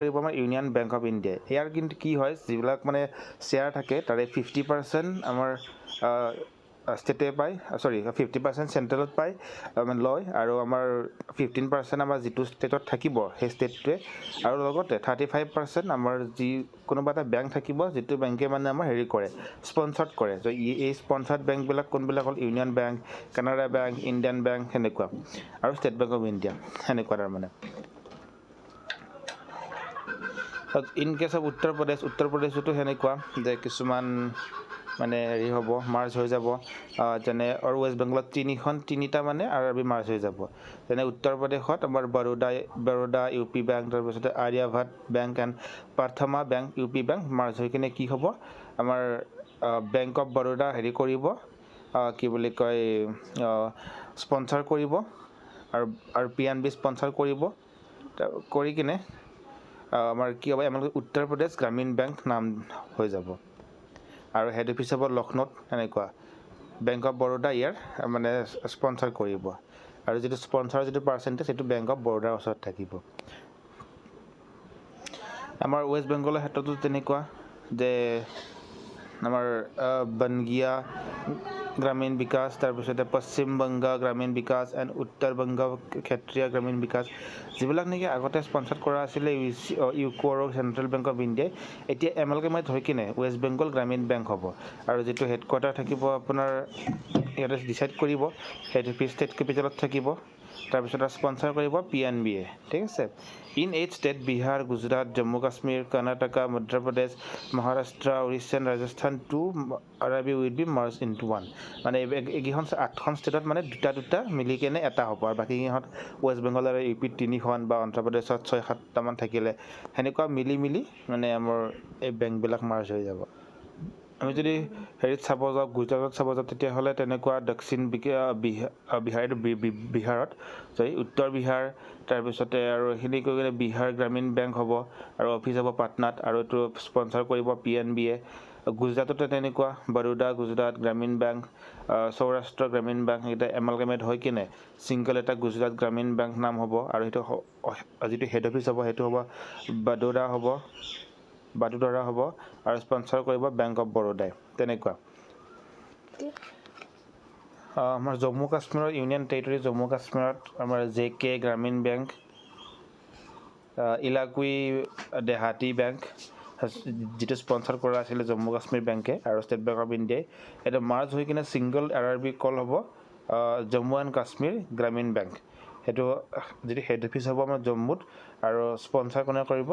কৰিব আমাৰ union bank of ইণ্ডিয়াই। ইয়াৰ কিন্তু কি হয়, যিবিলাক মানে শ্বেয়াৰ থাকে তাৰে 50% আমাৰ ষ্টেটে পায়, 50% চেণ্ট্ৰেলত পায় মানে লয়, আৰু আমাৰ 15% আমাৰ যিটো ষ্টেটত থাকিব সেই ষ্টেটটোৱে, আৰু লগতে 35% আমাৰ যি কোনোবা এটা বেংক থাকিব যিটো বেংকে মানে আমাৰ হেৰি কৰে, স্পনচাৰ্ড কৰে। ত' এই স্পনচাৰ্ড বেংকবিলাক কোনবিলাক হ'ল union bank, Canara bank, Indian bank সেনেকুৱা, আৰু ষ্টেট বেংক অফ ইণ্ডিয়া সেনেকুৱা তাৰমানে। ইন কেছ অফ উত্তৰ প্ৰদেশতো সেনেকুৱা যে কিছুমান মানে হেৰি হ'ব, মাৰ্জ হৈ যাব। যেনে আৰু ৱেষ্ট বেংগলত তিনিটা মানে RRB মাৰ্জ হৈ যাব। যেনে উত্তৰ প্ৰদেশত আমাৰ বৰোডা UP বেংক, তাৰপিছতে Aryavart bank and Prathama bank UP bank merge হৈ কিনে কি হ'ব, আমাৰ বেংক অফ বৰোডা হেৰি কৰিব, কি বুলি কয়, স্পনচাৰ কৰিব, আৰু PNB স্পনচাৰ কৰিব, কৰি কিনে আমাৰ কি হ'ব, আমাৰ উত্তৰ প্ৰদেশ গ্ৰামীণ বেংক নাম হৈ যাব, আৰু হেড অফিচ হ'ব লক্ষ্ণৌত। এনেকুৱা বেংক অফ বৰোডা ইয়াৰ মানে স্পনচাৰ কৰিব, আৰু যিটো স্পনচাৰৰ যিটো পাৰ্চেণ্টেজ সেইটো বেংক অফ বৰোডাৰ ওচৰত থাকিব। আমাৰ ৱেষ্ট বেংগলৰ ক্ষেত্ৰতো তেনেকুৱা যে আমাৰ বনগিয়া গ্ৰামীণ বিকাশ, তাৰপিছতে পশ্চিম বংগ গ্ৰামীণ বিকাশ এণ্ড উত্তৰ বংগ ক্ষেত্ৰীয় গ্ৰামীণ বিকাশ, যিবিলাক নেকি আগতে স্পনচাৰ কৰা আছিলে ইউকো আৰু চেণ্ট্ৰেল বেংক অফ ইণ্ডিয়াই, এতিয়া এমালগামেট হৈ কিনে ৱেষ্ট বেংগল গ্ৰামীণ বেংক হ'ব, আৰু যিটো হেডকোৱাৰ্টাৰ থাকিব আপোনাৰ ইয়াতে ডিচাইড কৰিব, হেড অফিচ ষ্টেট কেপিটেলত থাকিব, তাৰপিছত স্পনচাৰ কৰিব PNBয়ে। ঠিক আছে। In 8 state Bihar, Gujarat, Jammu Kashmir, Karnataka, Madhya Pradesh, Maharashtra, Orissa and Rajasthan 2 RRB will be merge into 1। মানে এইকেইখন 8খন ষ্টেটত মানে দুটা মিলি কেনে এটা হ'ব, আৰু বাকীকেইখন ৱেষ্ট বেংগল আৰু UP 3খন বা অন্ধ্ৰপ্ৰদেশত 6-7টামান থাকিলে সেনেকুৱা মিলি মানে আমাৰ এই বেংকবিলাক মাৰ্জ হৈ যাব। আমি যদি হেৰিত চাব যাওঁ, গুজৰাটত চাব যাওঁ, তেতিয়াহ'লে তেনেকুৱা দক্ষিণ বিহাৰত উত্তৰ বিহাৰ, তাৰপিছতে আৰু এইখিনি কৈ কিনে বিহাৰ গ্ৰামীণ বেংক হ'ব, আৰু অফিচ হ'ব পাটনাত, আৰু এইটো স্পনচাৰ কৰিব PNBয়ে। গুজৰাটতে তেনেকুৱা বৰোডা গুজৰাট গ্ৰামীণ বেংক, সৌৰাষ্ট্ৰ গ্ৰামীণ বেংক, সেইকেইটা এমালগামেট হৈ কিনে ছিংগল এটা গুজৰাট গ্ৰামীণ বেংক নাম হ'ব, আৰু সেইটো যিটো হেড অফিচ হ'ব সেইটো হ'ব বডোদৰা হ'ব, আৰু স্পনচাৰ কৰিব বেংক অফ বৰোদাই। তেনেকুৱা আমাৰ জম্মু কাশ্মীৰৰ ইউনিয়ন টেৰিটৰী জম্মু কাশ্মীৰত আমাৰ JK গ্ৰামীণ বেংক, ইলাকুই দেহাতী বেংক, যিটো স্পনচাৰ কৰা আছিলে জম্মু কাশ্মীৰ বেংকে আৰু ষ্টেট বেংক অফ ইণ্ডিয়াই, এইটো মাৰ্জ হৈ কিনে ছিংগল RRB কল হ'ব জম্মু এণ্ড কাশ্মীৰ গ্ৰামীণ বেংক। সেইটো যিটো হেড অফিচ হ'ব আমাৰ জম্মুত, আৰু স্পনচাৰ কোনে কৰিব,